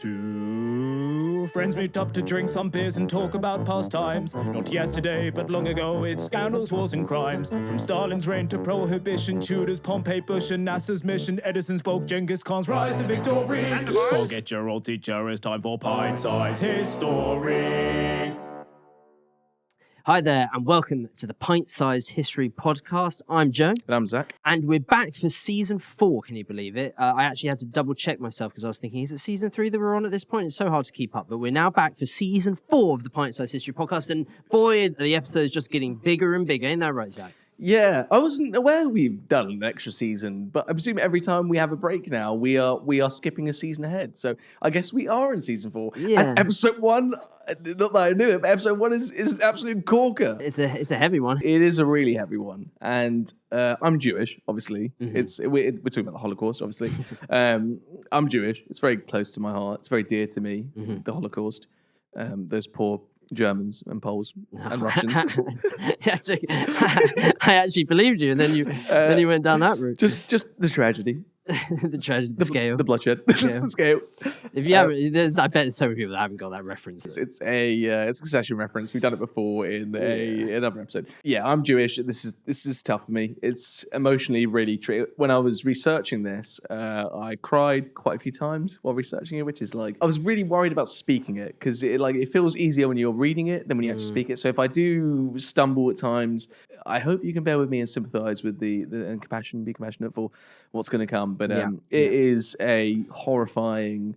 Two friends meet up to drink some beers and talk about past times. Not yesterday, but long ago, it's scandals, wars and crimes. From Stalin's reign to Prohibition, Tudors, Pompey, Bush and NASA's mission, Edison's bulk, Genghis Khan's rise to victory. Forget your old teacher, it's time for Pint-Sized History. Hi there, and welcome to the Pint-Sized History podcast. I'm Joe. And I'm Zack. And we're back for season 4, can you believe it? I actually had to double check myself because I was thinking, is it season 3 that we're on at this point? It's so hard to keep up, but we're now back for season 4 of the Pint-Sized History podcast, and boy, the episode's just getting bigger and bigger. Ain't that right, Zack? Yeah, I wasn't aware we've done an extra season, but I presume every time we have a break now, we are skipping a season ahead. So I guess we are in season 4. Yeah. And episode 1, not that I knew it, but episode 1 is an absolute corker. It's a heavy one. It is a really heavy one. And I'm Jewish, obviously. Mm-hmm. We're talking about the Holocaust, obviously. I'm Jewish. It's very close to my heart. It's very dear to me, the Holocaust. Those poor Germans and Poles and Russians. I actually believed you, and then you went down that route. Just the tragedy. The tragedy, the scale. The bloodshed. The scale. If you haven't, I bet there's so many people that haven't got that reference. It's a Succession reference. We've done it before in another episode. Yeah, I'm Jewish. This is tough for me. It's emotionally really true. When I was researching this, I cried quite a few times while researching it, which is like, I was really worried about speaking it because it feels easier when you're reading it than when you actually speak it. So if I do stumble at times, I hope you can bear with me and sympathize with and be compassionate for what's going to come. But it is a horrifying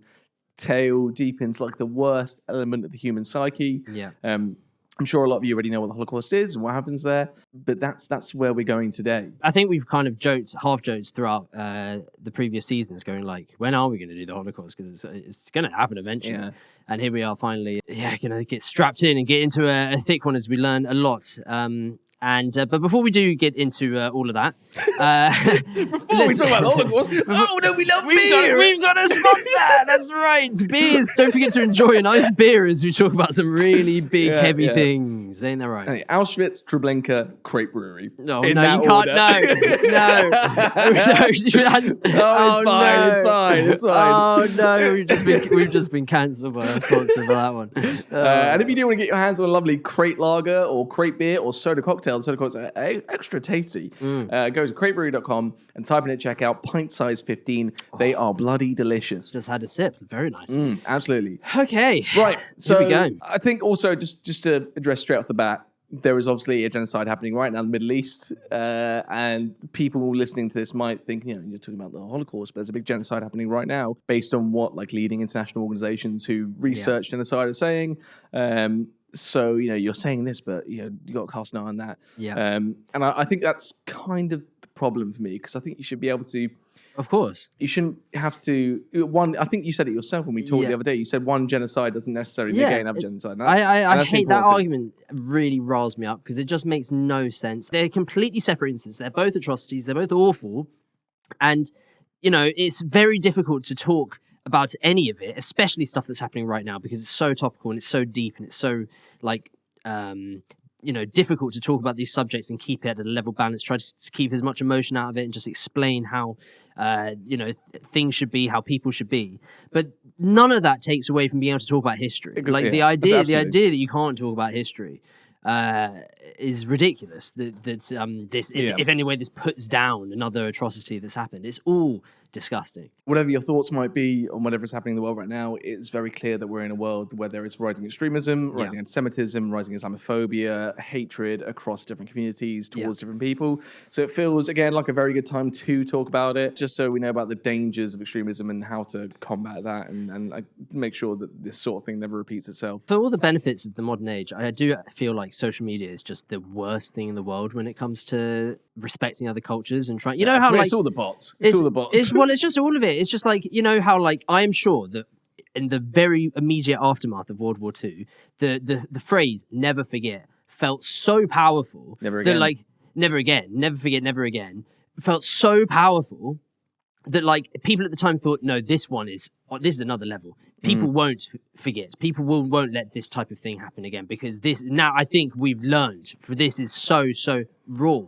tale deep into like the worst element of the human psyche. Yeah. I'm sure a lot of you already know what the Holocaust is and what happens there, but that's where we're going today. I think we've kind of half joked throughout the previous seasons, going like, when are we going to do the Holocaust? Because it's going to happen eventually. Yeah. And here we are finally, going to get strapped in and get into a thick one as we learn a lot. But before we do get into all of that, before we talk about the Holocaust, we love beer. We've got a sponsor. That's right, beers. Don't forget to enjoy a nice beer as we talk about some really big, heavy things. Ain't that right? Hey, Auschwitz, Treblinka, Crepe Brewery. No, you can't. No. It's fine. Oh no, we've just been cancelled by our sponsor for that one. And if you do want to get your hands on a lovely crate lager or crate beer or soda cocktail, extra tasty. Go to cratebrewery.com and type in at checkout Pint-Size 15. They are bloody delicious. Just had a sip. Very nice. Absolutely. Okay. Right. So here we go. I think also just to address straight off the bat, there is obviously a genocide happening right now in the Middle East, and people listening to this might think, you're talking about the Holocaust, but there's a big genocide happening right now based on what leading international organizations who research genocide are saying. So, you're saying this, but, you got to cast an eye on that. Yeah. And I think that's kind of the problem for me, because I think you should be able to... Of course. You shouldn't have to... I think you said it yourself when we talked the other day. You said one genocide doesn't necessarily negate another genocide. I hate that argument. Really riles me up, because it just makes no sense. They're completely separate incidents. They're both atrocities. They're both awful. And, it's very difficult to talk about any of it, especially stuff that's happening right now, because it's so topical and it's so deep and it's so difficult to talk about these subjects and keep it at a level balance, try to keep as much emotion out of it and just explain how things should be, how people should be. But none of that takes away from being able to talk about history. The idea that you can't talk about history is ridiculous. If any way this puts down another atrocity that's happened, it's all disgusting. Whatever your thoughts might be on whatever's happening in the world right now, it's very clear that we're in a world where there is rising extremism, rising anti-Semitism, rising Islamophobia, hatred across different communities towards different people. So it feels, again, like a very good time to talk about it, just so we know about the dangers of extremism and how to combat that and make sure that this sort of thing never repeats itself. For all the benefits of the modern age, I do feel like social media is just the worst thing in the world when it comes to respecting other cultures and trying... it's all the bots. It's all the bots. It's just all of it. It's just how I am sure that in the very immediate aftermath of World War II, the phrase "never forget" felt so powerful. Never again. That never again, never forget, never again felt so powerful that people at the time thought, no, this is another level. People won't forget. People won't let this type of thing happen again, because now I think we've learned, for this is so raw.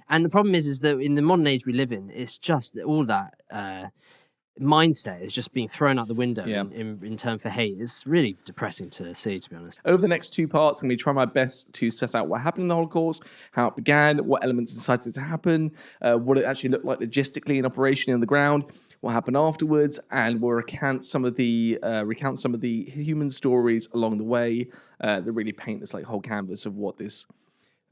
And the problem is that in the modern age we live in, it's just all that mindset is just being thrown out the window Yeah. in turn for hate. It's really depressing to see, to be honest. Over the next 2 parts, I'm going to try my best to set out what happened in the Holocaust, how it began, what elements incited it to happen, what it actually looked like logistically and operationally on the ground, what happened afterwards, and we'll recount some of the human stories along the way that really paint this like whole canvas of what this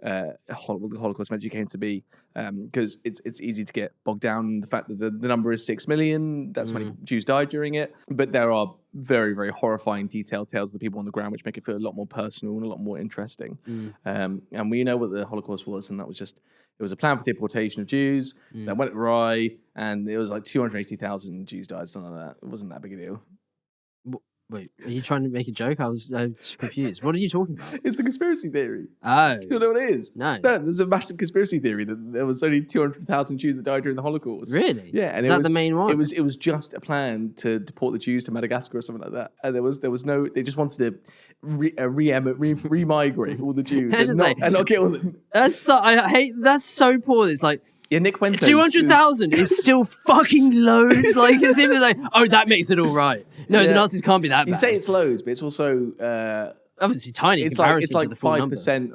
the Holocaust eventually came to be, because it's easy to get bogged down in the fact that the number is 6 million. That's how many Jews died during it. But there are very, very horrifying detailed tales of the people on the ground, which make it feel a lot more personal and a lot more interesting. And we know what the Holocaust was, and that was it was a plan for deportation of Jews that went awry, and it was like 280,000 Jews died, something like that. It wasn't that big a deal. Wait, are you trying to make a joke? I was confused. What are you talking about? It's the conspiracy theory. Oh. You don't know what it is? No. There's a massive conspiracy theory that there was only 200,000 Jews that died during the Holocaust. Really? Yeah. And is that the main one? It was just a plan to deport the Jews to Madagascar or something like that. And there was no, they just wanted to re-migrate all the Jews and not kill them. That's so poor. It's like, yeah, Nick Fuentes. 200,000 is still fucking loads. Like, as if it's like, oh, that makes it all right. No, the Nazis can't be that bad. You say it's loads, but it's also obviously tiny. It's like to the 5%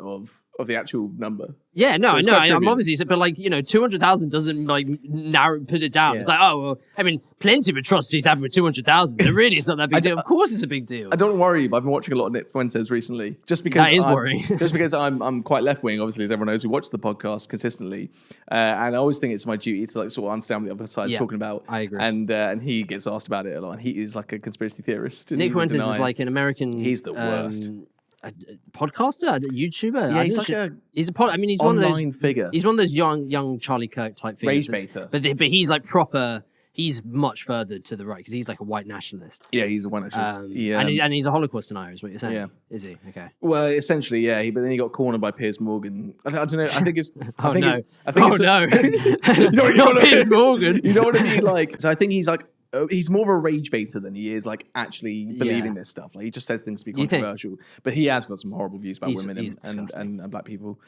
of the actual number. Yeah, no, So I it's know. quite I'm trivial. obviously, but like 200,000 doesn't like put it down. Yeah. It's like, oh well, I mean, plenty of atrocities happen with 200,000. So really, it's not that big deal. Of course, it's a big deal. I don't worry, but I've been watching a lot of Nick Fuentes recently, just because That is worrying. Just because I'm quite left wing, obviously, as everyone knows who watches the podcast consistently, and I always think it's my duty to like sort of understand what the other side is talking about. I agree. And he gets asked about it a lot. And he is like a conspiracy theorist. And Nick he's Fuentes in is like an American. He's the worst. A podcaster, a YouTuber. Yeah, he's like he's he's one of those figure. He's one of those young Charlie Kirk type figures. Rage baiter. But he's like proper. He's much further to the right because he's like a white nationalist. Yeah, he's a white nationalist. And he's a Holocaust denier, is what you're saying. Yeah. Is he? Okay. Well, essentially, yeah. But then he got cornered by Piers Morgan. I don't know. I think it's. No. no. You don't Not Piers Morgan. You don't want to be like. So I think he's like. He's more of a rage baiter than he is like actually believing this stuff. Like he just says things to be controversial, but he has got some horrible views about women and black people.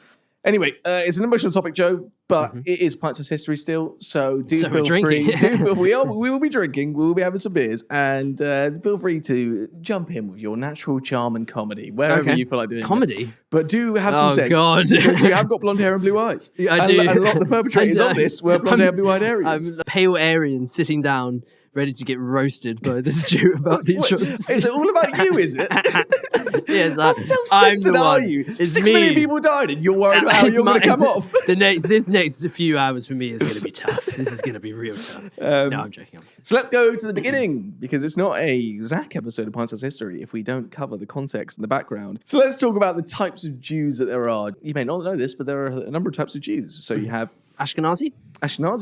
Anyway, it's an emotional topic, Joe, but it is Pint-Sized History still. So feel free. We will be drinking. We will be having some beers, and feel free to jump in with your natural charm and comedy wherever you feel like doing comedy. It. But do have some sense. God. Because you have got blonde hair and blue eyes. I do. And a lot of the perpetrators of this were blonde hair and blue eyed Aryans. I'm a pale Aryan sitting down, ready to get roasted by this Jew about the atrocities. Is it all about you, is it? Yes, How self-centered are you? It's 6 million people died and you're worried about how you're going to come off. This next few hours for me is going to be tough. This is going to be real tough. No, I'm joking. So let's go to the beginning, because it's not a Zack episode of Pint-Sized History if we don't cover the context and the background. So let's talk about the types of Jews that there are. You may not know this, but there are a number of types of Jews. So you have Ashkenazi,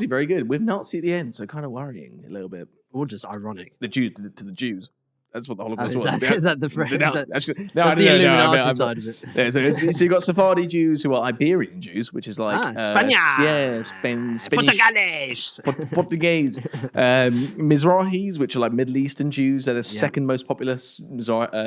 very good, with Nazi at the end, so kind of worrying a little bit. or just ironic. The Jews to the Jews. That's what the Holocaust was. Is that the phrase? That's the Illuminati side of it. Yeah, so you've got Sephardi Jews who are Iberian Jews, which is like Spaniards. Spanish, Portuguese. Mizrahis, which are like Middle Eastern Jews. They're the second most populous,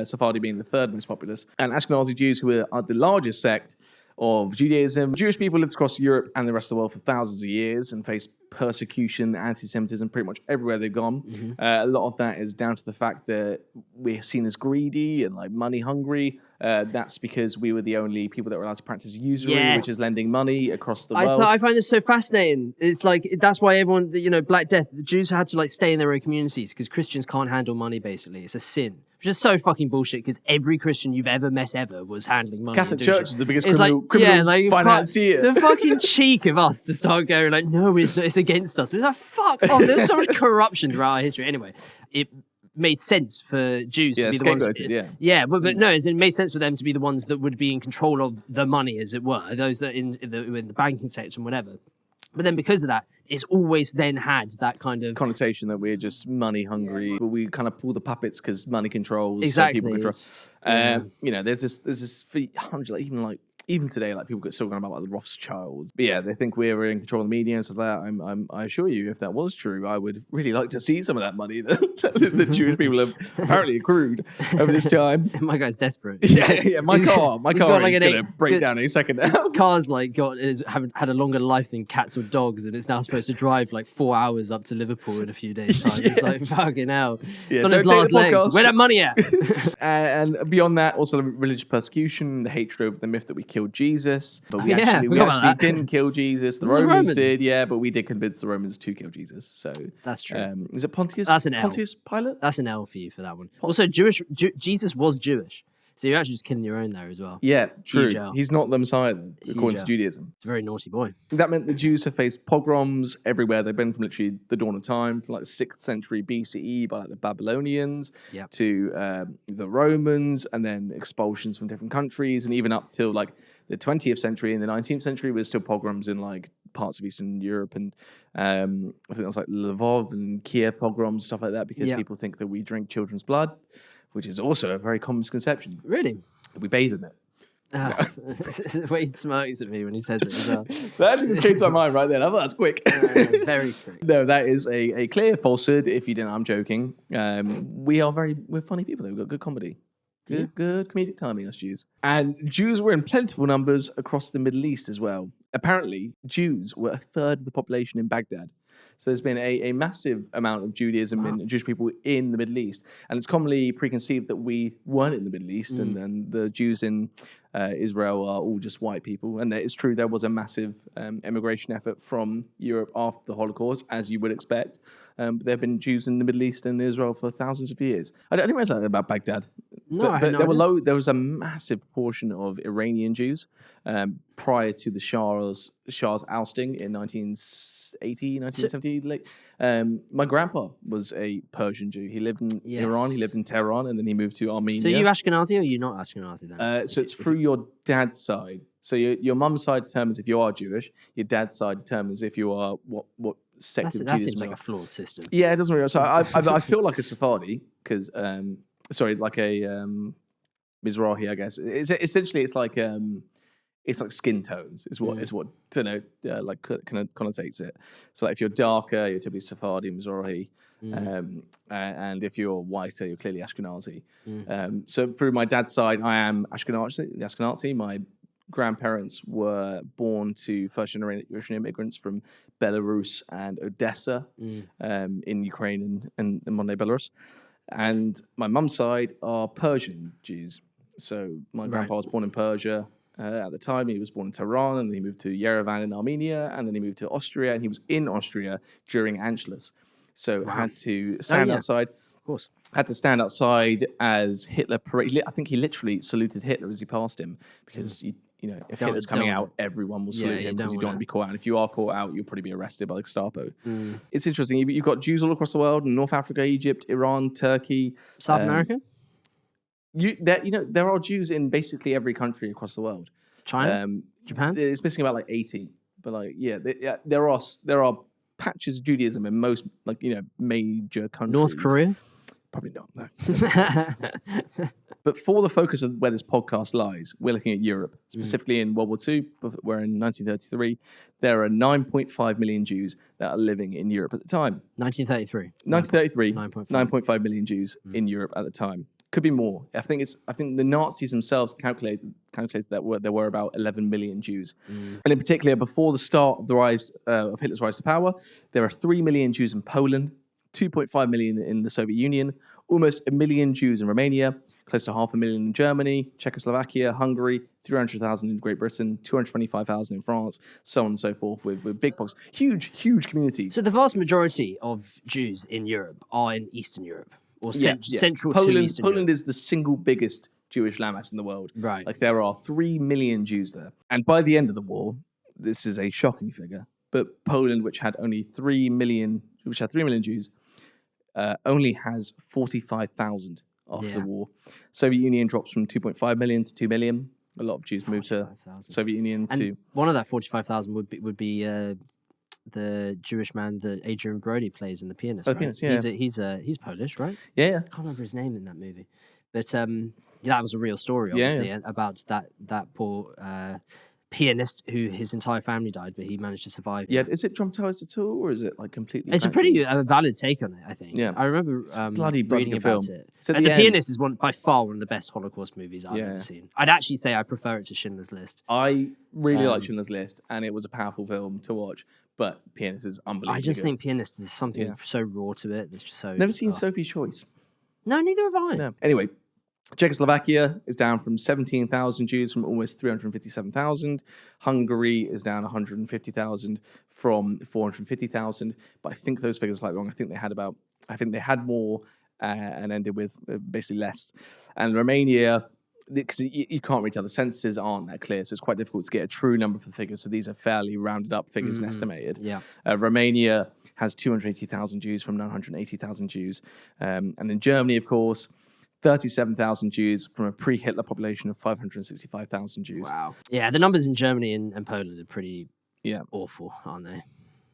Sephardi being the third most populous. And Ashkenazi Jews, who are the largest sect of Judaism. Jewish people lived across Europe and the rest of the world for thousands of years and faced persecution, anti-Semitism pretty much everywhere they've gone. A lot of that is down to the fact that we're seen as greedy and like money hungry. That's because we were the only people that were allowed to practice usury, which is lending money across the world. I find this so fascinating. It's like, that's why everyone, Black Death, the Jews had to like stay in their own communities because Christians can't handle money, basically. It's a sin. Which is so fucking bullshit because every Christian you've ever met was handling money. Catholic Church is the biggest it's criminal financier. The fucking cheek of us to start going like, no, it's against us. It's like, fuck off. There's so much corruption throughout our history. Anyway, it made sense for Jews to be the ones. But no, it made sense for them to be the ones that would be in control of the money, as it were, those that in the banking sector and whatever. But then because of that, it's always then had that kind of connotation that we're just money hungry, but we kind of pull the puppets because money controls. Exactly. So people control. There's this for hundreds, like, even like even today, like people get still going about like the Rothschilds. But yeah, they think we're in control of the media and stuff like that. I assure you, if that was true, I would really like to see some of that money that Jewish people have apparently accrued over this time. My guy's desperate. Yeah. My car got like is going to break down any second now. His car's like had a longer life than cats or dogs, and it's now supposed to drive like 4 hours up to Liverpool in a few days' time. It's like fucking hell. It's on his last legs. Where that money at? And beyond that, also the religious persecution, the hatred over the myth that we killed Jesus, but we we actually didn't kill Jesus. The Romans did, yeah, but we did convince the Romans to kill Jesus. So that's true. Is it Pontius? That's an L. Pontius Pilate? That's an L for you for that one. Also, Jesus was Jewish, so you're actually just killing your own there as well. Yeah, true. Huge L. He's not the Messiah, though, according to Judaism. It's a very naughty boy. That meant the Jews have faced pogroms everywhere. They've been from literally the dawn of time, from like the 6th century BCE by like the Babylonians to the Romans, and then expulsions from different countries, and even up till like the 20th century and the 19th century, there's still pogroms in like parts of Eastern Europe, and I think it was like Lvov and Kiev pogroms, stuff like that, because people think that we drink children's blood, which is also a very common misconception. Really? We bathe in it. The way he smirks at me when he says it as well. That actually just came to my mind right there. I thought that's quick. Very quick. No, that is a clear falsehood. If you didn't, I'm joking. We're funny people, though. We've got good comedy. Good comedic timing, us Jews. And Jews were in plentiful numbers across the Middle East as well. Apparently, Jews were a third of the population in Baghdad. So there's been a massive amount of Judaism and Jewish people in the Middle East. And it's commonly preconceived that we weren't in the Middle East and the Jews in Israel are all just white people. And it's true, there was a massive immigration effort from Europe after the Holocaust, as you would expect. But there have been Jews in the Middle East and Israel for thousands of years. I didn't realize that about Baghdad. No, but there was a massive portion of Iranian Jews prior to the Shah's ousting in 1980, 1970. My grandpa was a Persian Jew. He lived in Iran, he lived in Tehran, and then he moved to Armenia. So are you Ashkenazi or are you not Ashkenazi then? So it's through your dad's side. So your mum's side determines if you are Jewish. Your dad's side determines if you are what sect of Judaism. That seems like a flawed system. Yeah, it doesn't really. So I feel like a Sephardi because like a Mizrahi, I guess. It's like skin tones is what connotates it. So like if you're darker, you're typically Sephardi, Mizrahi, and if you're whiter, you're clearly Ashkenazi. So through my dad's side, I am Ashkenazi. My grandparents were born to first-generation immigrants from Belarus and Odessa in Ukraine and modern-day Belarus. And my mum's side are Persian Jews. So my grandpa was born in Persia. At the time, he was born in Tehran, and then he moved to Yerevan in Armenia, and then he moved to Austria, and he was in Austria during Anschluss. So had to stand outside. Of course. Had to stand outside as Hitler paraded. I think he literally saluted Hitler as he passed him, because if Hitler's coming out, everyone will salute him because you don't want to be caught out. And if you are caught out, you'll probably be arrested by the Gestapo. It's interesting. You've got Jews all across the world: in North Africa, Egypt, Iran, Turkey, South America. There are Jews in basically every country across the world. China, Japan. It's missing about like 80, but there are patches of Judaism in most major countries. North Korea. Probably not. No. But for the focus of where this podcast lies, we're looking at Europe, specifically in World War II, where in 1933 there are 9.5 million Jews that are living in Europe at the time. 1933. 9.5 million Jews in Europe at the time. Could be more. I think the Nazis themselves calculated that there were about 11 million Jews. And in particular, before the start of the rise of Hitler's rise to power, there are 3 million Jews in Poland, 2.5 million in the Soviet Union, almost 1 million Jews in Romania, close to 500,000 in Germany, Czechoslovakia, Hungary, 300,000 in Great Britain, 225,000 in France, so on and so forth, with big pox. Huge communities. So the vast majority of Jews in Europe are in Eastern Europe. Or central to Eastern Poland Europe. is the single biggest Jewish landmass in the world. Right. Like there are 3 million Jews there. And by the end of the war, this is a shocking figure, but Poland, which had 3 million Jews, only has 45,000 after the war. Soviet Union drops from 2.5 million to 2 million. A lot of Jews moved to Soviet Union and one of that 45,000 would be the Jewish man that Adrian Brody plays in The Pianist. Pianist, yeah. He's Polish, right? Yeah. I can't remember his name in that movie. But that was a real story, obviously, about that poor pianist who his entire family died, but he managed to survive. Yeah, is it dramatized at all, or is it like completely? It's a pretty valid take on it, I think. Yeah, I remember bloody reading about film. it. So And The Pianist is by far one of the best Holocaust movies I've ever seen. I'd actually say I prefer it to Schindler's List. I really like Schindler's List, and it was a powerful film to watch. But Pianist is unbelievable. I just think Pianist is something so raw to it. That's just so. Never seen Sophie's Choice. No, neither have I. No. Anyway, Czechoslovakia is down from 17,000 Jews from almost 357,000. Hungary is down 150,000 from 450,000. But I think those figures are slightly wrong. I think they had more and ended with basically less. And Romania, because you can't really tell, the censuses aren't that clear, so it's quite difficult to get a true number for the figures. So these are fairly rounded up figures and estimated. Yeah. Romania has 280,000 Jews from 980,000 Jews. And in Germany, of course, 37,000 Jews from a pre-Hitler population of 565,000 Jews. Wow. Yeah, the numbers in Germany and Poland are pretty awful, aren't they?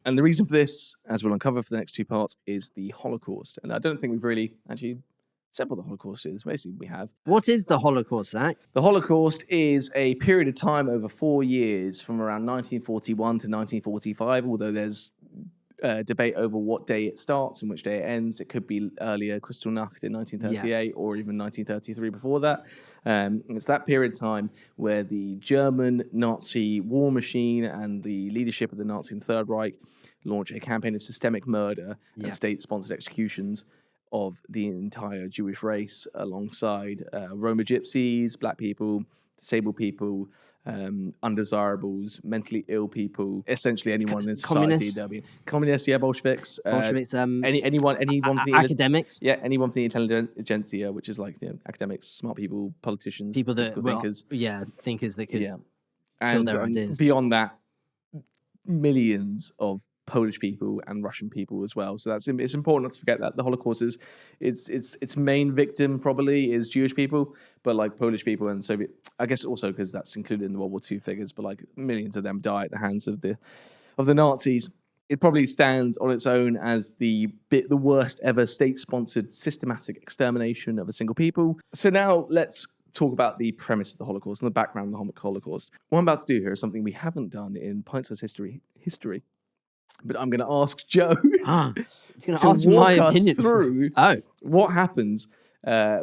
And the reason for this, as we'll uncover for the next two parts, is the Holocaust. And I don't think we've really actually said what the Holocaust is. Basically, we have. What is the Holocaust, Zach? The Holocaust is a period of time over 4 years from around 1941 to 1945, although there's debate over what day it starts and which day it ends. It could be earlier, Kristallnacht in 1938, or even 1933 before that. It's that period of time where the German Nazi war machine and the leadership of the Nazi and Third Reich launch a campaign of systemic murder and state-sponsored executions of the entire Jewish race, alongside Roma gypsies, black people, disabled people, undesirables, mentally ill people, essentially anyone in society. Communists, Bolsheviks. Anyone from the academics. Anyone from the intelligentsia, which is like academics, smart people, politicians, people that thinkers. Thinkers that could kill and their ideas. Beyond that, millions of Polish people and Russian people as well. So it's important not to forget that the Holocaust is its main victim probably is Jewish people, but like Polish people and Soviet, I guess also because that's included in the World War II figures, but like millions of them die at the hands of the Nazis. It probably stands on its own as the worst ever state-sponsored systematic extermination of a single people. So now let's talk about the premise of the Holocaust and the background of the Holocaust. What I'm about to do here is something we haven't done in Pint-Sized History. But I'm going to ask Joe He's going to ask my opinion through what happens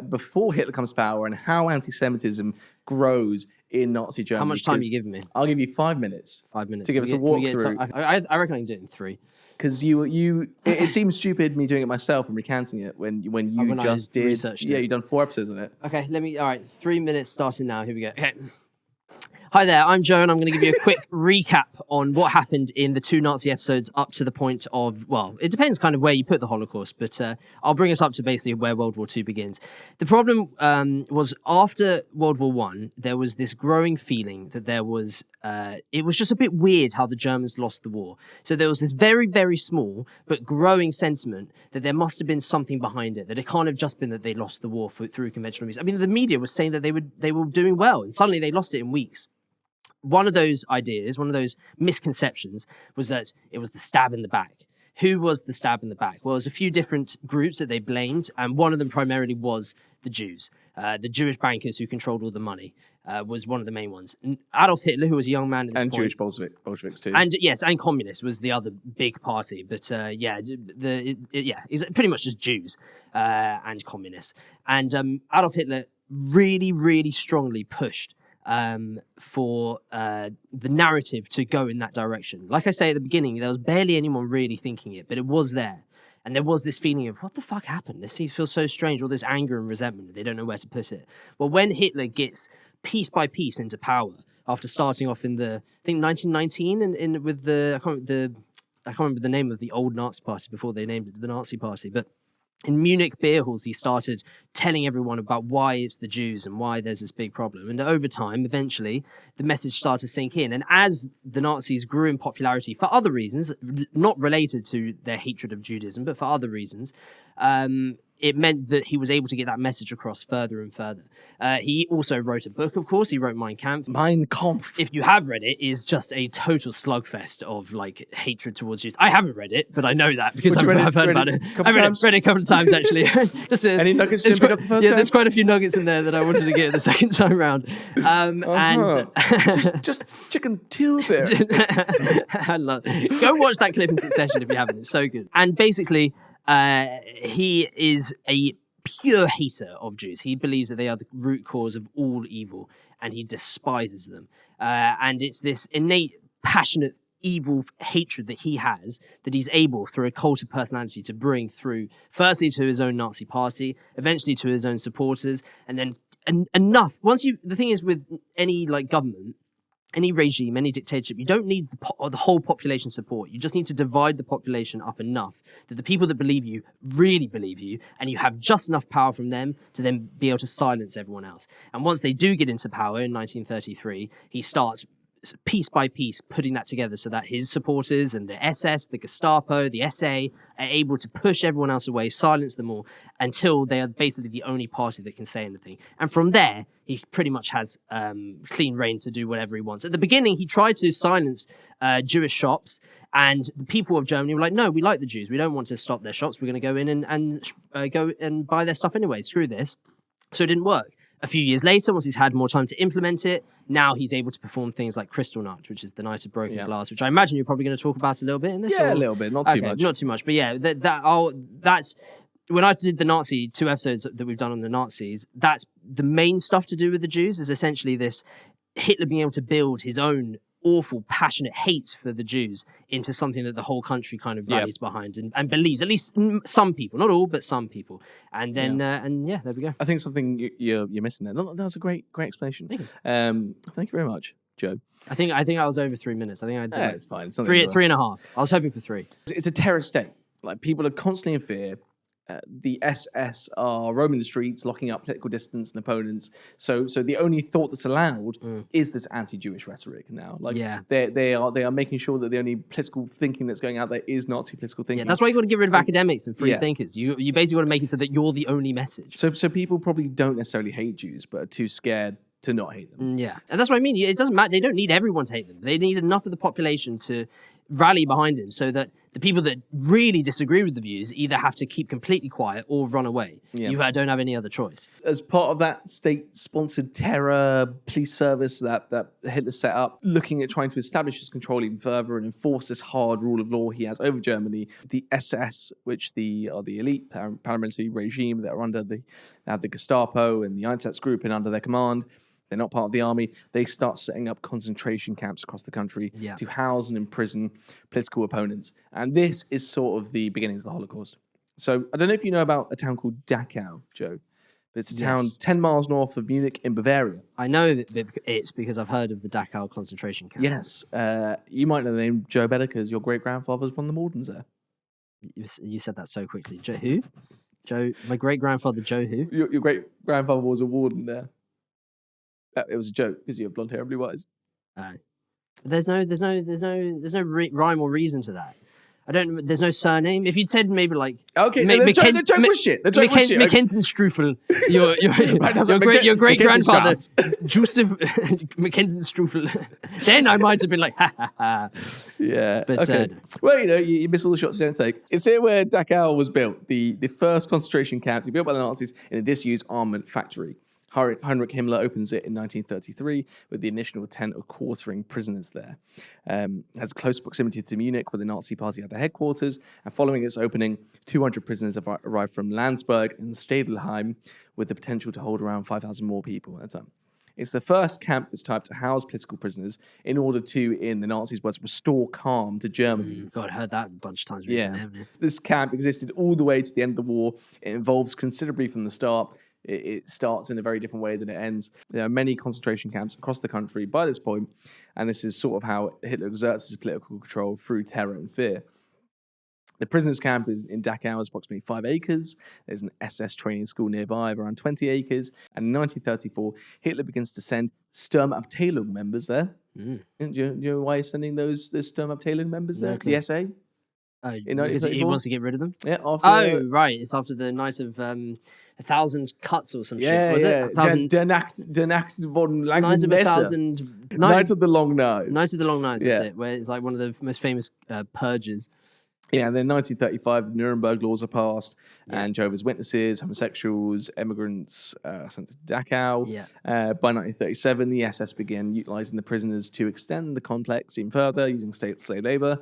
before Hitler comes to power and how anti-Semitism grows in Nazi Germany. How much time are you giving me? I'll give you 5 minutes. 5 minutes. To give us a walkthrough. I reckon I can do it in 3. Because it seems stupid me doing it myself and recanting it when you just did. Researched it. You've done 4 episodes on it. Okay, all right, 3 minutes starting now. Here we go. Okay. Hi there, I'm Joe, and I'm going to give you a quick recap on what happened in the 2 Nazi episodes up to the point of, well, it depends kind of where you put the Holocaust, but I'll bring us up to basically where World War II begins. The problem was after World War I, there was this growing feeling that there was, it was just a bit weird how the Germans lost the war. So there was this very, very small but growing sentiment that there must have been something behind it, that it can't have just been that they lost the war through conventional means. I mean, the media was saying that they were doing well, and suddenly they lost it in weeks. One of those ideas, one of those misconceptions was that it was the stab in the back. Who was the stab in the back? Well, there's a few different groups that they blamed, and one of them primarily was the Jews. The Jewish bankers who controlled all the money was one of the main ones. Adolf Hitler, who was a young man at this point. Jewish Bolsheviks too. And communists was the other big party. But it's pretty much just Jews and communists. And Adolf Hitler really, really strongly pushed for the narrative to go in that direction. Like I say at the beginning, there was barely anyone really thinking it, but it was there. And there was this feeling of, what the fuck happened? This feels so strange, all this anger and resentment. They don't know where to put it. Well, when Hitler gets piece by piece into power, after starting off in I think 1919, with I can't remember the name of the old Nazi party before they named it the Nazi Party, but in Munich beer halls, he started telling everyone about why it's the Jews and why there's this big problem. And over time, eventually, the message started to sink in. And as the Nazis grew in popularity for other reasons, not related to their hatred of Judaism, but for other reasons, it meant that he was able to get that message across further and further. He also wrote a book, of course. He wrote Mein Kampf. Mein Kampf. If you have read it, is just a total slugfest of like hatred towards Jews. I haven't read it, but I know that because I've heard about it. I've read it a couple of times actually. Any nuggets to pick up the first time? There's quite a few nuggets in there that I wanted to get the second time around. And just chicken till there. I love it. Go watch that clip in succession if you haven't. It's so good. And basically, he is a pure hater of Jews. He believes that they are the root cause of all evil, and he despises them. And it's this innate, passionate, evil hatred that he has that he's able, through a cult of personality, to bring through, firstly to his own Nazi party, eventually to his own supporters, and then enough. The thing is with any like government, any regime, any dictatorship, you don't need the whole population support. You just need to divide the population up enough that the people that believe you really believe you, and you have just enough power from them to then be able to silence everyone else. And once they do get into power in 1933, he starts piece by piece putting that together so that his supporters and the SS, the Gestapo, the SA are able to push everyone else away, silence them all, until they are basically the only party that can say anything. And from there, he pretty much has clean reign to do whatever he wants. At the beginning, he tried to silence Jewish shops, and the people of Germany were like, no, we like the Jews. We don't want to stop their shops. We're going to go in and go and buy their stuff anyway. Screw this. So it didn't work. A few years later, once he's had more time to implement it, now he's able to perform things like Kristallnacht, which is the Night of Broken Glass, which I imagine you're probably going to talk about a little bit in this. Yeah, a little bit, not too much. Not too much, but yeah, that's when I did the Nazi 2 episodes that we've done on the Nazis. That's the main stuff to do with the Jews. Is essentially this Hitler being able to build his own awful, passionate hate for the Jews into something that the whole country kind of rallies behind and believes, at least some people, not all, but some people. And then, there we go. I think something you're missing there. That was a great explanation. Thank you. Thank you very much, Joe. I think I was over 3 minutes. I think I did. It's fine. It's 3.5. I was hoping for 3. It's a terror state. Like, people are constantly in fear. The SS are roaming the streets, locking up political dissidents and opponents. So the only thought that's allowed is this anti-Jewish rhetoric now. Like, they are making sure that the only political thinking that's going out there is Nazi political thinking. Yeah, that's why you got to get rid of academics and free thinkers. You basically got to make it so that you're the only message. So people probably don't necessarily hate Jews, but are too scared to not hate them. Yeah, and that's what I mean. It doesn't matter. They don't need everyone to hate them. They need enough of the population to rally behind him so that the people that really disagree with the views either have to keep completely quiet or run away. You don't have any other choice. As part of that state-sponsored terror police service that Hitler set up, looking at trying to establish his control even further and enforce this hard rule of law he has over Germany, the SS, which are the elite paramilitary regime that are under the Gestapo and the Einsatzgruppen and under their command. They're not part of the army. They start setting up concentration camps across the country to house and imprison political opponents. And this is sort of the beginnings of the Holocaust. So I don't know if you know about a town called Dachau, Joe, but it's a town 10 miles north of Munich in Bavaria. I know that it's because I've heard of the Dachau concentration camp. Yes. You might know the name Joe better because your great-grandfather was one of the wardens there. You said that so quickly. Joe who? Joe, my great-grandfather Joe who? Your great-grandfather was a warden there. It was a joke because you have blonde hair and blue eyes. There's no rhyme or reason to that. There's no surname. If you'd said maybe like the joke was shit. The joke was shit. Mackensen-Strufel, your great grandfather Joseph Mackensen-Strufel. Then I might have been like, ha ha ha. Yeah. But okay. Well, you miss all the shots you don't take. It's here where Dachau was built, the first concentration camp to be built by the Nazis in a disused armament factory. Heinrich Himmler opens it in 1933 with the initial intent of quartering prisoners there. Has close proximity to Munich, where the Nazi Party had their headquarters. And following its opening, 200 prisoners have arrived from Landsberg and Stadelheim, with the potential to hold around 5,000 more people at a time. It's the first camp of its type to house political prisoners in order to, in the Nazis' words, restore calm to Germany. God, I heard that a bunch of times recently, haven't you? This camp existed all the way to the end of the war. It evolves considerably from the start. It starts in a very different way than it ends. There are many concentration camps across the country by this point, and this is sort of how Hitler exerts his political control through terror and fear. The prisoners' camp in Dachau is approximately 5 acres. There's an SS training school nearby of around 20 acres. And in 1934, Hitler begins to send Sturmabteilung members there. Do you know why he's sending those Sturmabteilung members there? The SA? Because he wants to get rid of them. Yeah, after Right. It's after the night of 1,000 cuts or some yeah, shit. Was yeah. it? 1,000. Der Nacht von Night langen of Messer. 1,000. Night of the Long Knives. Night of the Long Knives. Yeah. That's it. Where it's like one of the most famous purges. Yeah, and then 1935, the Nuremberg laws are passed, and Jehovah's Witnesses, homosexuals, immigrants sent to Dachau. Yeah. By 1937, the SS began utilizing the prisoners to extend the complex even further using slave labor.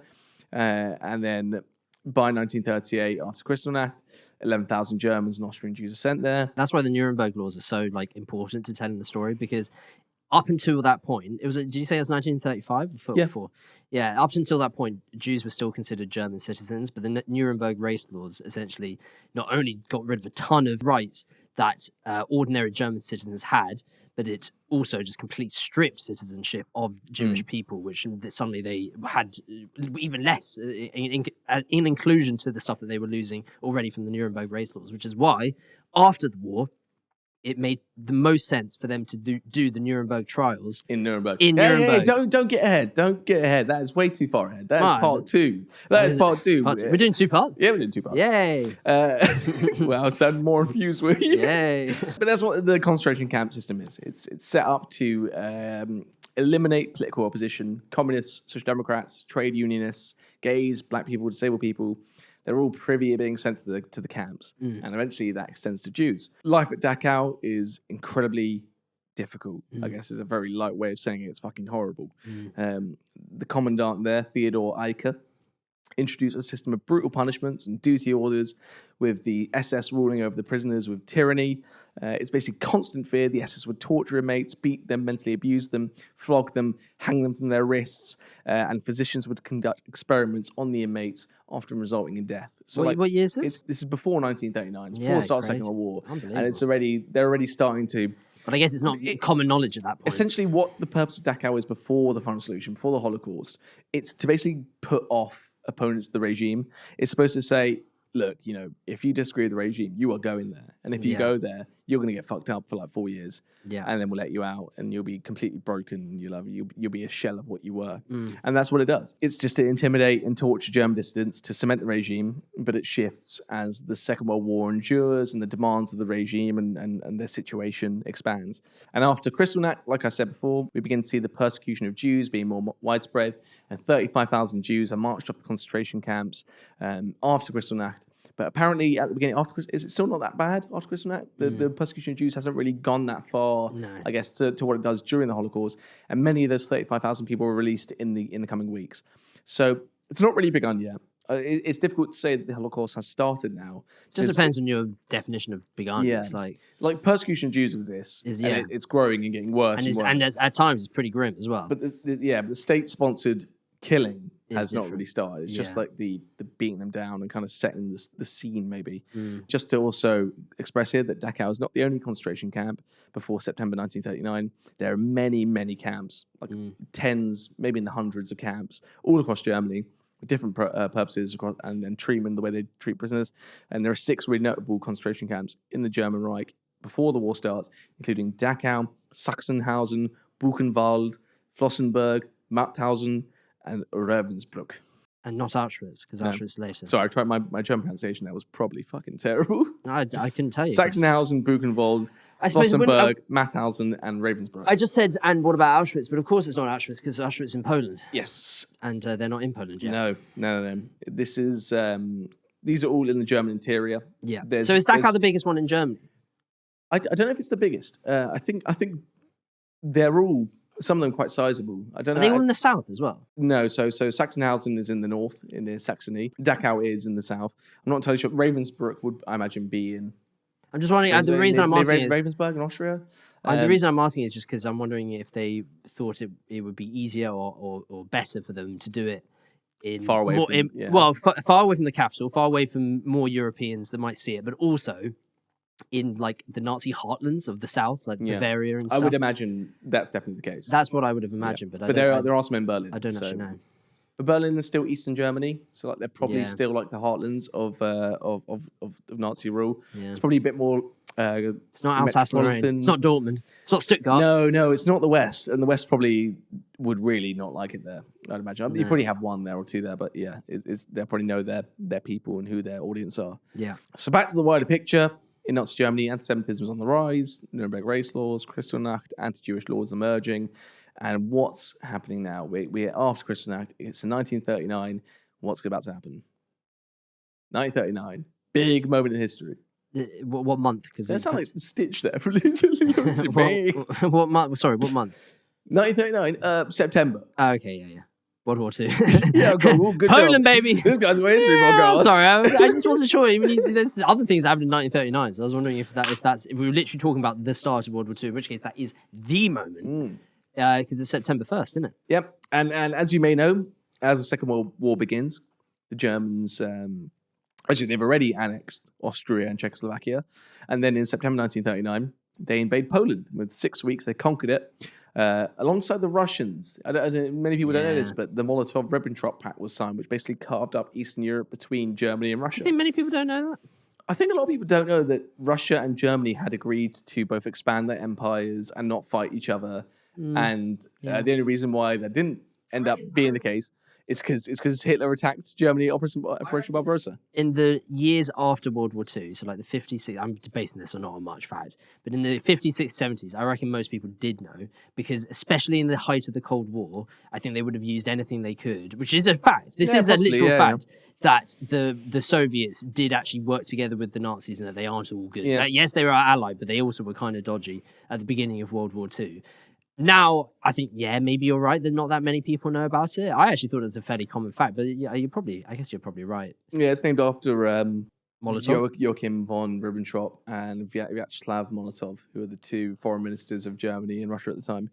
And then by 1938, after Kristallnacht, 11,000 Germans and Austrian Jews are sent there. That's why the Nuremberg laws are so important to telling the story, because up until that point, did you say it was 1935 or Yeah. before? Yeah, up until that point, Jews were still considered German citizens, but the Nuremberg race laws essentially not only got rid of a ton of rights that ordinary German citizens had, but it also just completely stripped citizenship of Jewish people, which suddenly they had even less in inclusion to the stuff that they were losing already from the Nuremberg race laws, which is why, after the war, it made the most sense for them to do the Nuremberg trials In Nuremberg. Nuremberg. Don't get ahead. Don't get ahead. That is way too far ahead. That is part two. That is part two. We're doing 2 parts? Yeah, we're doing 2 parts. Yay! Well, sound more infused, will you? Yay! But that's what the concentration camp system is. It's set up to eliminate political opposition. Communists, social democrats, trade unionists, gays, black people, disabled people. They're all privy of being sent to the camps. And eventually that extends to Jews. Life at Dachau is incredibly difficult, I guess is a very light way of saying it. It's fucking horrible. The commandant there, Theodor Eicke, introduced a system of brutal punishments and duty orders, with the SS ruling over the prisoners with tyranny. It's basically constant fear. The SS would torture inmates, beat them, mentally abuse them, flog them, hang them from their wrists, and physicians would conduct experiments on the inmates, often resulting in death. So, what year is this? This is before 1939. It's Yeah, before the start of the crazy. Second World War, Unbelievable. and they're already starting to. But I guess it's not common knowledge at that point. Essentially, what the purpose of Dachau is before the final solution, before the Holocaust, it's to basically put off opponents of the regime. It's supposed to say, look, if you disagree with the regime, you are going there. And if you go there, you're going to get fucked up for like 4 years. Yeah. And then we'll let you out and you'll be completely broken. You'll be a shell of what you were. And that's what it does. It's just to intimidate and torture German dissidents to cement the regime, but it shifts as the Second World War endures and the demands of the regime and their situation expands. And after Kristallnacht, like I said before, we begin to see the persecution of Jews being more widespread, and 35,000 Jews are marched off the concentration camps after Kristallnacht. But apparently, at the beginning, is it still not that bad after Kristallnacht? The persecution of Jews hasn't really gone that far, I guess, to what it does during the Holocaust. And many of those 35,000 people were released in the coming weeks. So it's not really begun yet. It's difficult to say that the Holocaust has started now. Just depends on your definition of begun. Yeah. It's like persecution of Jews exists. Yeah. It's growing and getting worse and worse. And at times it's pretty grim as well. But the state-sponsored killing has not different. really started. It's just like the beating them down and kind of setting the scene, maybe. Mm. Just to also express here that Dachau is not the only concentration camp before September 1939. There are many, many camps, like tens, maybe in the hundreds of camps, all across Germany, with different purposes and treatment, the way they treat prisoners. And there are 6 really notable concentration camps in the German Reich before the war starts, including Dachau, Sachsenhausen, Buchenwald, Flossenburg, Mauthausen, and Ravensbrück. And not Auschwitz, because Auschwitz later. Sorry, I tried my German pronunciation. That was probably fucking terrible. I couldn't tell you. Sachsenhausen, Buchenwald, I suppose Flossenburg, Mauthausen, and Ravensbrück. I just said, and what about Auschwitz? But of course it's not Auschwitz, because Auschwitz is in Poland. Yes. And they're not in Poland yet. No. This is these are all in the German interior. Yeah. So is Dachau the biggest one in Germany? I don't know if it's the biggest. I think they're all, some of them quite sizable. I don't know. Are they all in the south as well? No, so Sachsenhausen is in the north, in the Saxony. Dachau is in the south. I'm not entirely sure. Ravensbrück would, I imagine, be in. I'm just wondering. The reason I'm asking is Ravensburg in Austria. The reason I'm asking is just because I'm wondering if they thought it would be easier or better for them to do it in far away far away from the capital, far away from more Europeans that might see it, but also in like the Nazi heartlands of the south, like Bavaria and stuff. I would imagine that's definitely the case. That's what I would have imagined, but there are some in Berlin. I don't actually know. But Berlin is still Eastern Germany, so like they're probably still like the heartlands of Nazi rule. Yeah. It's probably a bit more. It's not Alsace-Lorraine. It's not Dortmund. It's not Stuttgart. No, it's not the West, and the West probably would really not like it there, I'd imagine. You probably have one there or two there, but yeah, they probably know their people and who their audience are. Yeah. So back to the wider picture. In Nazi Germany, anti-Semitism was on the rise, Nuremberg race laws, Kristallnacht, anti-Jewish laws emerging. And what's happening now? We're after Kristallnacht. It's in 1939. What's about to happen? 1939. Big moment in history. What month? Because That sounds like Stitch there. For big. What month? Sorry, what month? 1939, September. Oh, okay, yeah. World War II. Yeah, good Poland, job. baby. This guy's got history podcast. Sorry, I just wasn't sure. There's other things that happened in 1939, so I was wondering if we were literally talking about the start of World War II, in which case that is the moment, because it's September 1st, isn't it? Yep, and as you may know, as the Second World War begins, the Germans, actually they've already annexed Austria and Czechoslovakia, and then in September 1939, they invade Poland. With 6 weeks, they conquered it. Alongside the Russians, many people don't know this, but the Molotov-Ribbentrop Pact was signed, which basically carved up Eastern Europe between Germany and Russia. I think many people don't know that. I think a lot of people don't know that Russia and Germany had agreed to both expand their empires and not fight each other. And the only reason why that didn't end up being the case is because Hitler attacked Germany, Operation Barbarossa. In the years after World War II, so like the 50s, I'm basing this on not on much fact, but in the 50s, 60s, 70s, I reckon most people did know, because especially in the height of the Cold War, I think they would have used anything they could, which is a fact. This is possibly, a literal fact. That the Soviets did actually work together with the Nazis and that they aren't all good. Yes, they were our ally, but they also were kind of dodgy at the beginning of World War II. Now, I think, maybe you're right that not that many people know about it. I actually thought it was a fairly common fact, but I guess you're probably right. Yeah, it's named after Molotov? Joachim von Ribbentrop and Vyacheslav Molotov, who are the two foreign ministers of Germany and Russia at the time.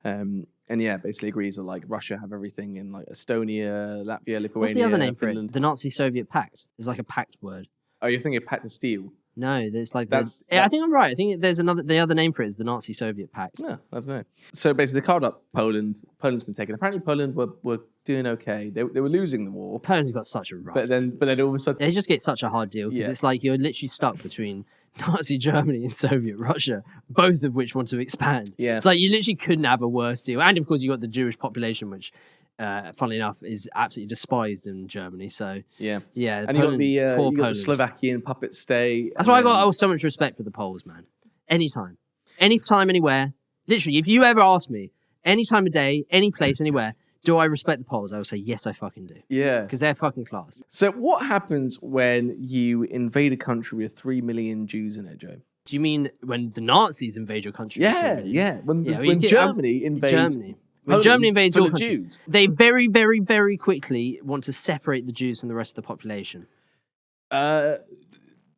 And basically agrees that like Russia have everything in like Estonia, Latvia, Lithuania. What's the other name Finland. for it? The Nazi-Soviet Pact. It's like a pact word. Oh, you're thinking of Pact of Steel? No, there's like I think I'm right. I think there's the other name for it is the Nazi-Soviet Pact. No, I don't know. So basically, they carved up Poland. Poland's been taken. Apparently, Poland were doing okay. They were losing the war. Poland's got such a rough. But then all of a sudden, they just get such a hard deal because it's like you're literally stuck between Nazi Germany and Soviet Russia, both of which want to expand. Yeah, it's like you literally couldn't have a worse deal. And of course, you got the Jewish population, which, funnily enough, is absolutely despised in Germany. So yeah. And Poland, you got the Slovakian puppet state. That's why I got so much respect for the Poles, man. Anytime, anywhere. Literally, if you ever ask me, any time of day, any place, anywhere, do I respect the Poles? I will say yes, I fucking do. Yeah, because they're fucking class. So what happens when you invade a country with 3 million Jews in it, Joe? Do you mean when the Nazis invade your country? Yeah. When Germany invades Germany. When Poland, Germany invades your country, Jews. They very, very, very quickly want to separate the Jews from the rest of the population.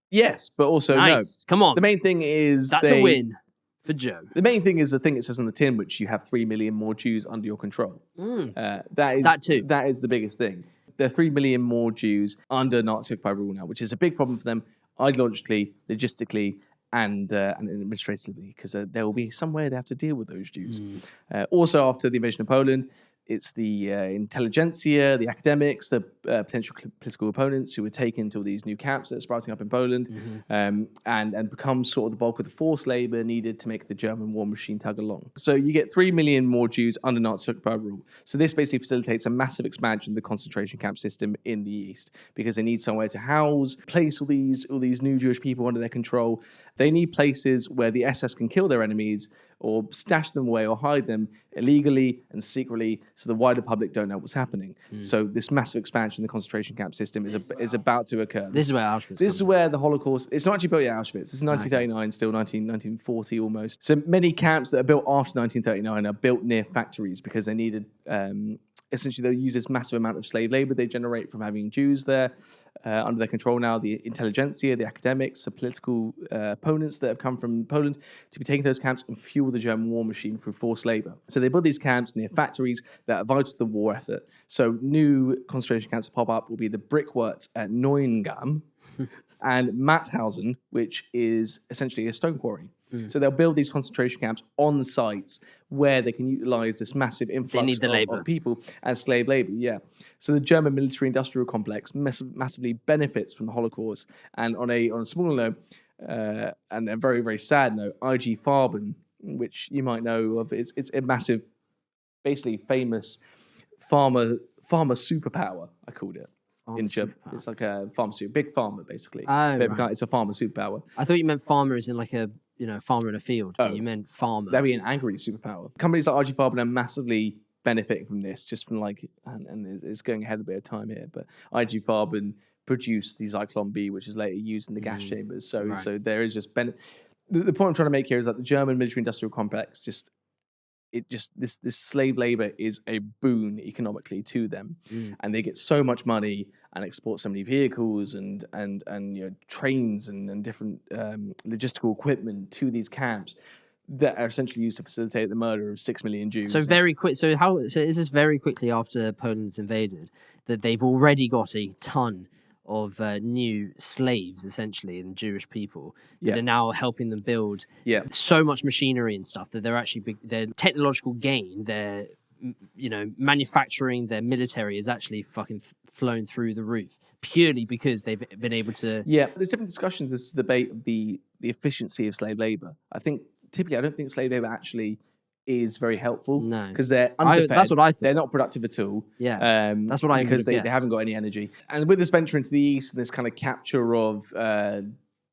Yes, but also nice. No. Come on. The main thing is that's a win for Joe. The main thing is the thing it says on the tin, which you have 3 million more Jews under your control. That too. That is the biggest thing. There are 3 million more Jews under Nazi-occupied rule now, which is a big problem for them ideologically, logistically, and administratively, because there will be somewhere they have to deal with those Jews. Also, after the invasion of Poland, it's the intelligentsia, the academics, the potential political opponents who were taken to all these new camps that are sprouting up in Poland, and become sort of the bulk of the forced labor needed to make the German war machine tug along. So you get 3 million more Jews under Nazi-occupied rule. So this basically facilitates a massive expansion of the concentration camp system in the East, because they need somewhere to house, place all these new Jewish people under their control. They need places where the SS can kill their enemies or stash them away or hide them illegally and secretly so the wider public don't know what's happening. So this massive expansion of the concentration camp system is about to occur. This is where Auschwitz This is where the Holocaust... It's not actually built at Auschwitz. This is 1939, still 1940 almost. So many camps that are built after 1939 are built near factories because they needed... essentially, they'll use this massive amount of slave labor they generate from having Jews there under their control now, the intelligentsia, the academics, the political opponents that have come from Poland to be taken to those camps and fuel the German war machine through forced labor. So they build these camps near factories that are vital to the war effort. So new concentration camps that pop up will be the Brickwort at Neuengamme and Mauthausen, which is essentially a stone quarry. So they'll build these concentration camps on the sites where they can utilize this massive influx of people as slave labor. Yeah. So the German military-industrial complex massively benefits from the Holocaust. And on a smaller note, and a very, very sad note, IG Farben, which you might know of, it's a massive basically famous farmer superpower, I called it. In German. It's like a pharmaceutical, big farmer, basically. Oh, right. It's a farmer superpower. I thought you meant farmer as in like a farmer in a field. But you meant farmer. That'd be an angry superpower. Companies like RG Farben are massively benefiting from this, just from like, and it's going ahead a bit of time here, but IG Farben produced the Zyklon B, which is later used in the gas chambers. So there is just the point I'm trying to make here is that the German military-industrial complex this slave labor is a boon economically to them, and they get so much money and export so many vehicles and trains and different logistical equipment to these camps that are essentially used to facilitate the murder of 6 million Jews. So very quick. So is this very quickly after Poland's invaded that they've already got a ton of new slaves, essentially, and Jewish people that are now helping them build so much machinery and stuff that they're actually their technological gain, their manufacturing, their military is actually fucking flown through the roof purely because they've been able to. Yeah, there's different discussions as to the debate of the efficiency of slave labor. I don't think slave labor actually is very helpful. No, because they're underfed. That's what I thought. They're not productive at all. Yeah, that's what I because they haven't got any energy. And with this venture into the east and this kind of capture of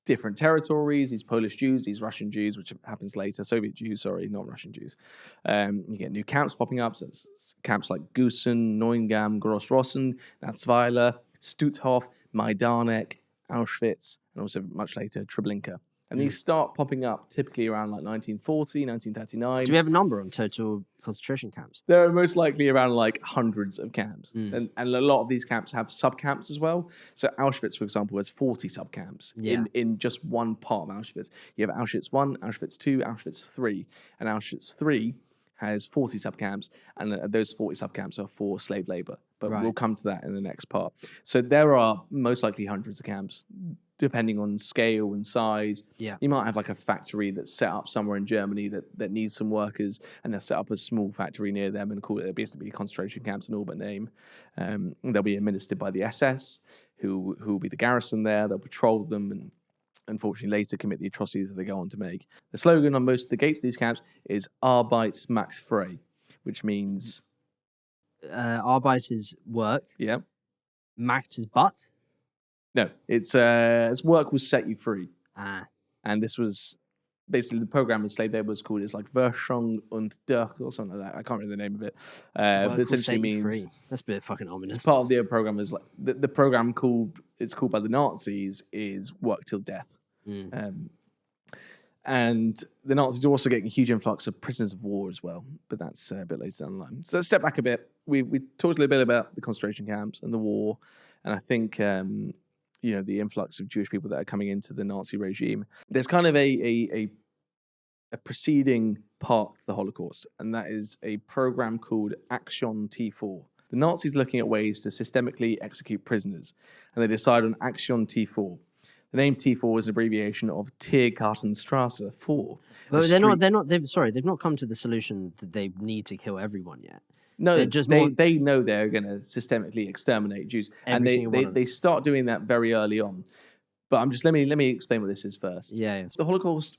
different territories, these Polish Jews, these Russian Jews, which happens later, Soviet Jews, sorry, not Russian Jews. You get new camps popping up, so camps like Gusen, Neuengamme, Grossrossen, Natzweiler, Stutthof, Majdanek, Auschwitz, and also much later Treblinka. And these start popping up typically around like 1940, 1939. Do we have a number on total concentration camps? There are most likely around like hundreds of camps. And a lot of these camps have sub-camps as well. So Auschwitz, for example, has 40 sub-camps in just one part of Auschwitz. You have Auschwitz 1, Auschwitz 2, Auschwitz 3. And Auschwitz 3 has 40 sub-camps, and those 40 sub-camps are for slave labor. But we'll come to that in the next part. So there are most likely hundreds of camps, depending on scale and size. Yeah. You might have like a factory that's set up somewhere in Germany that needs some workers, and they'll set up a small factory near them and call it basically concentration camps in all but name. They'll be administered by the SS, who will be the garrison there. They'll patrol them and unfortunately later commit the atrocities that they go on to make. The slogan on most of the gates of these camps is Arbeit macht frei, which means... Arbeit is work. Yeah. Macht is butt. No, it's work will set you free. And this was basically the program of slave labor was called, it's like Verschung und Durch or something like that. I can't remember the name of it. But essentially means free. That's a bit fucking ominous. It's part of the program is like the program called by the Nazis is work till death. And the Nazis are also getting a huge influx of prisoners of war as well, but that's a bit later down the line. So let's step back a bit. We talked a little bit about the concentration camps and the war, and I think the influx of Jewish people that are coming into the Nazi regime. There's kind of a preceding part to the Holocaust, and that is a program called Action T4. The Nazis are looking at ways to systemically execute prisoners, and they decide on Action T4. The name T4 is an abbreviation of Tiergartenstrasse 4. But they've not come to the solution that they need to kill everyone yet. No, they know they're going to systemically exterminate Jews, and they start doing that very early on. But let me explain what this is first. Yeah. The Holocaust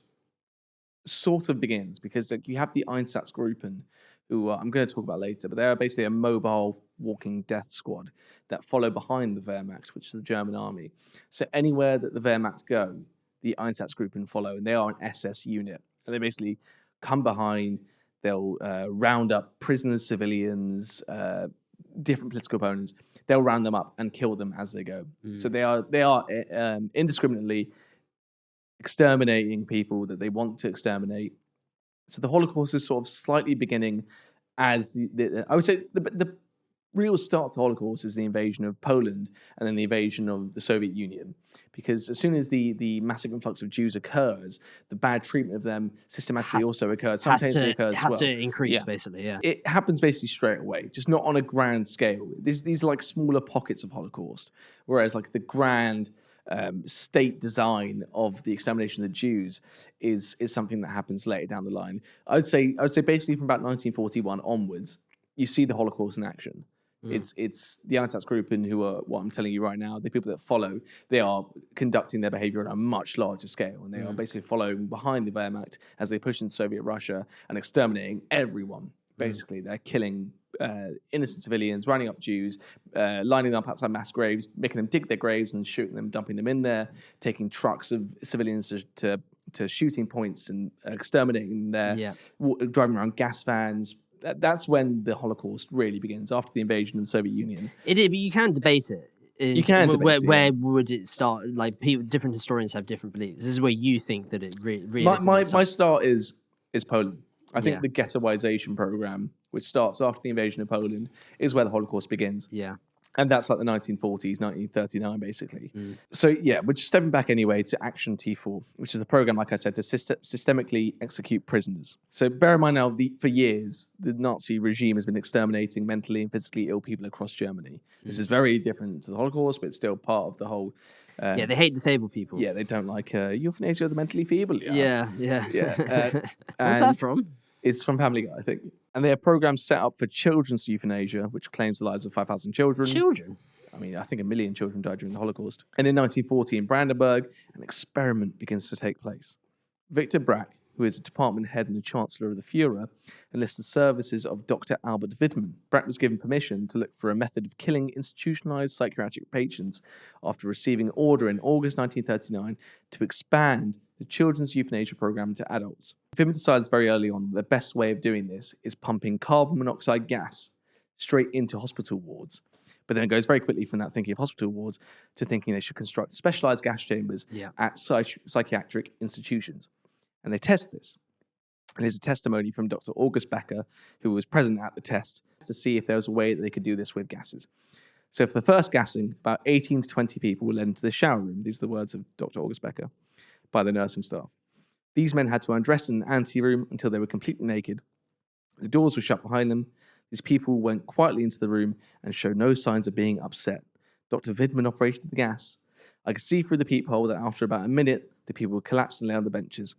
sort of begins because you have the Einsatzgruppen, who I'm going to talk about later, but they're basically a mobile walking death squad that follow behind the Wehrmacht, which is the German army. So anywhere that the Wehrmacht go, the Einsatzgruppen follow, and they are an SS unit. And they basically come behind, they'll round up prisoners, civilians, different political opponents. They'll round them up and kill them as they go. So they are indiscriminately exterminating people that they want to exterminate. So the Holocaust is sort of slightly beginning as I would say the real start to the Holocaust is the invasion of Poland and then the invasion of the Soviet Union. Because as soon as the massive influx of Jews occurs, the bad treatment of them systematically also occurs. Simultaneously occurs as well. It has to increase, basically, yeah. It happens basically straight away, just not on a grand scale. These are like smaller pockets of Holocaust, whereas like the grand state design of the extermination of the Jews is something that happens later down the line. I would say basically from about 1941 onwards, you see the Holocaust in action. It's the Einsatzgruppen who are, what I'm telling you right now, the people that follow, they are conducting their behavior on a much larger scale, and they are basically following behind the Wehrmacht as they push into Soviet Russia and exterminating everyone. Basically, they're killing innocent civilians, rounding up Jews, lining them up outside mass graves, making them dig their graves and shooting them, dumping them in there, taking trucks of civilians to shooting points and exterminating them there, driving around gas vans. That's when the Holocaust really begins, after the invasion of the Soviet Union. But you can debate it. You can debate it. Where would it start? Like, different historians have different beliefs. This is where you think that it really. My start is Poland. I think the Ghettoization program, which starts after the invasion of Poland, is where the Holocaust begins. Yeah. And that's like the 1940s, 1939, basically. So, we're just stepping back anyway to Action T4, which is a program, like I said, to systemically execute prisoners. So bear in mind now, for years, the Nazi regime has been exterminating mentally and physically ill people across Germany. This is very different to the Holocaust, but it's still part of the whole... they hate disabled people. Yeah, they don't like euthanasia of the mentally feeble. Yeah. What's that from? It's from Family Guy, I think. And they have programs set up for children's euthanasia, which claims the lives of 5,000 children. Children? I mean, I think 1 million children died during the Holocaust. And in 1940, in Brandenburg, an experiment begins to take place. Victor Brack, who is a department head and the chancellor of the Führer, enlists the services of Dr. Albert Widmann. Brack was given permission to look for a method of killing institutionalized psychiatric patients after receiving an order in August 1939 to expand the children's euthanasia program to adults. Widmann decides very early on that the best way of doing this is pumping carbon monoxide gas straight into hospital wards. But then it goes very quickly from that thinking of hospital wards to thinking they should construct specialized gas chambers at psychiatric institutions. And they test this. And there's a testimony from Dr. August Becker, who was present at the test, to see if there was a way that they could do this with gases. So for the first gassing, about 18 to 20 people were led into the shower room. These are the words of Dr. August Becker, by the nursing staff. These men had to undress in an anteroom until they were completely naked. The doors were shut behind them. These people went quietly into the room and showed no signs of being upset. Dr. Widmann operated the gas. I could see through the peephole that after about a minute, the people would collapse and lay on the benches.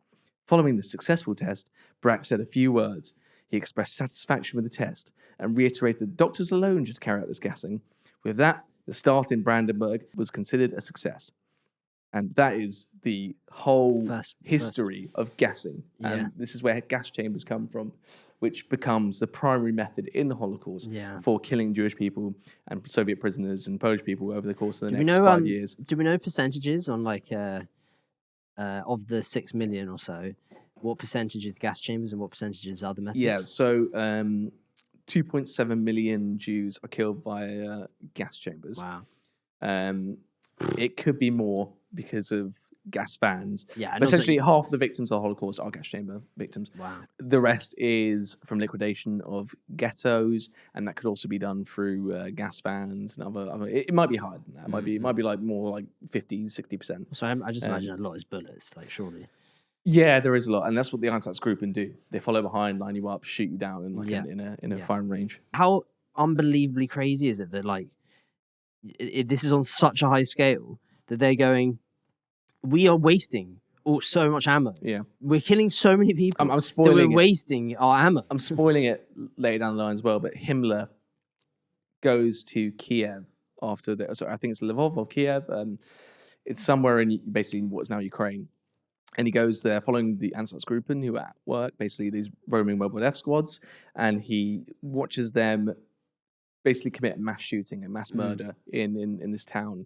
Following the successful test, Brack said a few words. He expressed satisfaction with the test and reiterated that doctors alone should carry out this gassing. With that, the start in Brandenburg was considered a success. And that is the whole history of gassing. And this is where gas chambers come from, which becomes the primary method in the Holocaust for killing Jewish people and Soviet prisoners and Polish people over the course of the next 5 years. Do we know percentages on of the 6 million or so? What percentage is gas chambers and what percentage is other methods? Yeah, so 2.7 million Jews are killed via gas chambers. Wow. It could be more because of gas vans. Yeah, but essentially half of the victims of the Holocaust are gas chamber victims. Wow. The rest is from liquidation of ghettos, and that could also be done through gas vans and other. It might be higher than that. It might be like more like 50, 60%. So I just imagine a lot is bullets, like surely. Yeah, there is a lot, and that's what the Einsatzgruppen do. They follow behind, line you up, shoot you down in a firing range. How unbelievably crazy is it that this is on such a high scale that they're going, we are wasting so much ammo. Yeah. We're killing so many people. I'm spoiling that we're wasting our ammo. I'm spoiling it later down the line as well, but Himmler goes to Kiev after I think it's Lvov or Kiev. It's somewhere in basically what is now Ukraine. And he goes there following the Einsatzgruppen who are at work, basically these roaming World War F squads, and he watches them basically commit a mass shooting and mass murder in this town.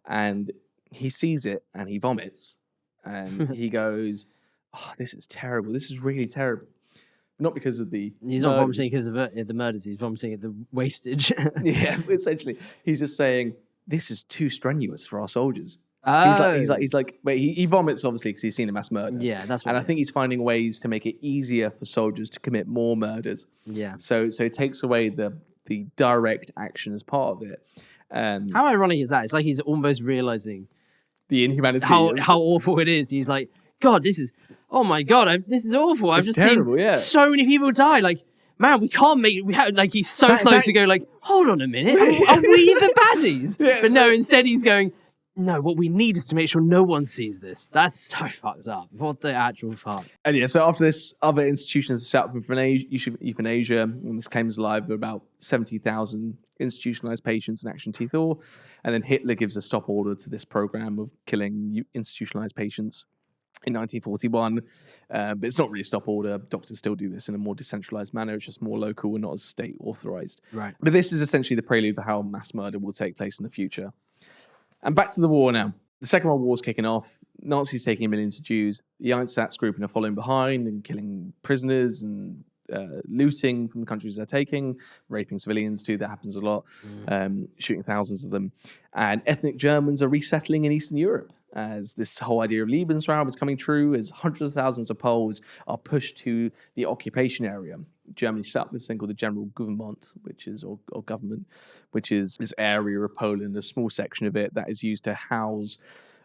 And he sees it and he vomits. And he goes, oh, this is terrible. This is really terrible. Not because of the He's not vomiting because of the murders. He's vomiting at the wastage. Yeah, essentially. He's just saying, this is too strenuous for our soldiers. Oh. He's like, but he vomits obviously because he's seen a mass murder. Yeah, that's what. And I think he's finding ways to make it easier for soldiers to commit more murders. Yeah. So it takes away the direct action as part of it. How ironic is that? It's like he's almost realizing the inhumanity. How awful it is. He's like, God, this is awful. I've just seen so many people die. Like, man, we can't make it. He's so close to go like, hold on a minute. Are we the baddies? Yeah, but no, instead he's going, no, what we need is to make sure no one sees this. That's so fucked up. What the actual fuck? And yeah, so after this, other institutions set up euthanasia, and this came alive with about 70,000 institutionalized patients in Action T4. And then Hitler gives a stop order to this program of killing institutionalized patients. in 1941. But it's not really a stop order. Doctors still do this in a more decentralized manner. It's just more local and not as state authorized. Right. But this is essentially the prelude for how mass murder will take place in the future. And back to the war now. The Second World War is kicking off. Nazis taking millions of Jews. The Einsatzgruppen are following behind and killing prisoners and looting from the countries they're taking, raping civilians too. That happens a lot. Shooting thousands of them. And ethnic Germans are resettling in Eastern Europe as this whole idea of Lebensraum is coming true, as hundreds of thousands of Poles are pushed to the occupation area. Germany set up this thing called the General Government, which is, or government, which is this area of Poland, a small section of it that is used to house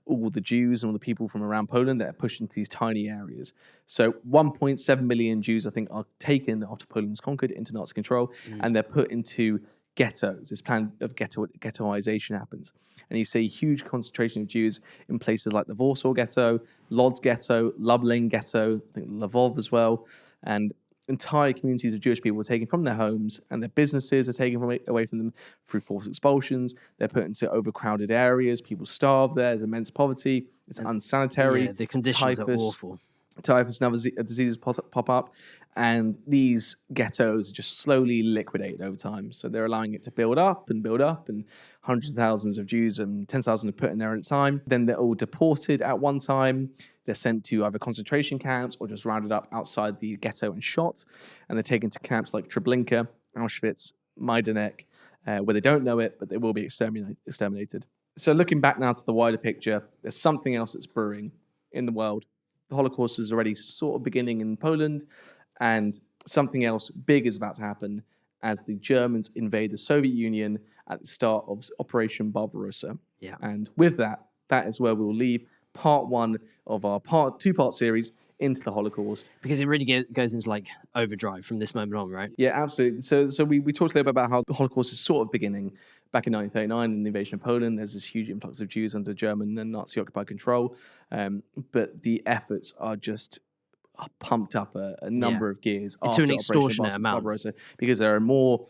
all the Jews and all the people from around Poland that are pushed into these tiny areas. So 1.7 million Jews, I think, are taken after Poland's conquered into Nazi control, and they're put into ghettos. This plan of ghettoization happens. And you see huge concentration of Jews in places like the Warsaw Ghetto, Lodz Ghetto, Lublin Ghetto, I think Lvov as well. And entire communities of Jewish people are taken from their homes, and their businesses are taken away from them through forced expulsions. They're put into overcrowded areas. People starve there. There's immense poverty. It's unsanitary. Yeah, the conditions are awful. Typhus and other diseases pop up, and these ghettos just slowly liquidate over time. So they're allowing it to build up, and hundreds of thousands of Jews and 10,000 are put in there at a time. Then they're all deported at one time. They're sent to either concentration camps or just rounded up outside the ghetto and shot. And they're taken to camps like Treblinka, Auschwitz, Majdanek, where they don't know it, but they will be exterminated. So looking back now to the wider picture, there's something else that's brewing in the world. The Holocaust is already sort of beginning in Poland, and something else big is about to happen as the Germans invade the Soviet Union at the start of Operation Barbarossa. Yeah. And with that is where we will leave part one of our two-part series into the Holocaust. Because it really goes into like overdrive from this moment on, right? Yeah, absolutely. So we talked a little bit about how the Holocaust is sort of beginning back in 1939 in the invasion of Poland. There's this huge influx of Jews under German and Nazi-occupied control. But the efforts are just pumped up a number of gears to an extortionate amount. Barbarossa, because there are more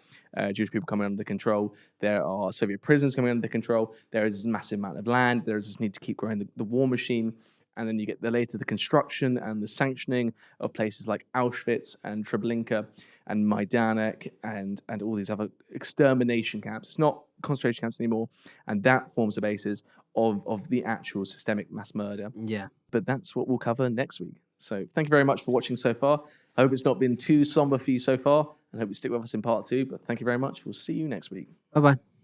Jewish people coming under control. There are Soviet prisons coming under control. There is this massive amount of land. There is this need to keep growing the war machine. And then you get the construction and the sanctioning of places like Auschwitz and Treblinka and Majdanek and all these other extermination camps. It's not concentration camps anymore. And that forms the basis of the actual systemic mass murder. Yeah. But that's what we'll cover next week. So thank you very much for watching so far. I hope it's not been too somber for you so far, and hope you stick with us in part two. But thank you very much. We'll see you next week. Bye-bye.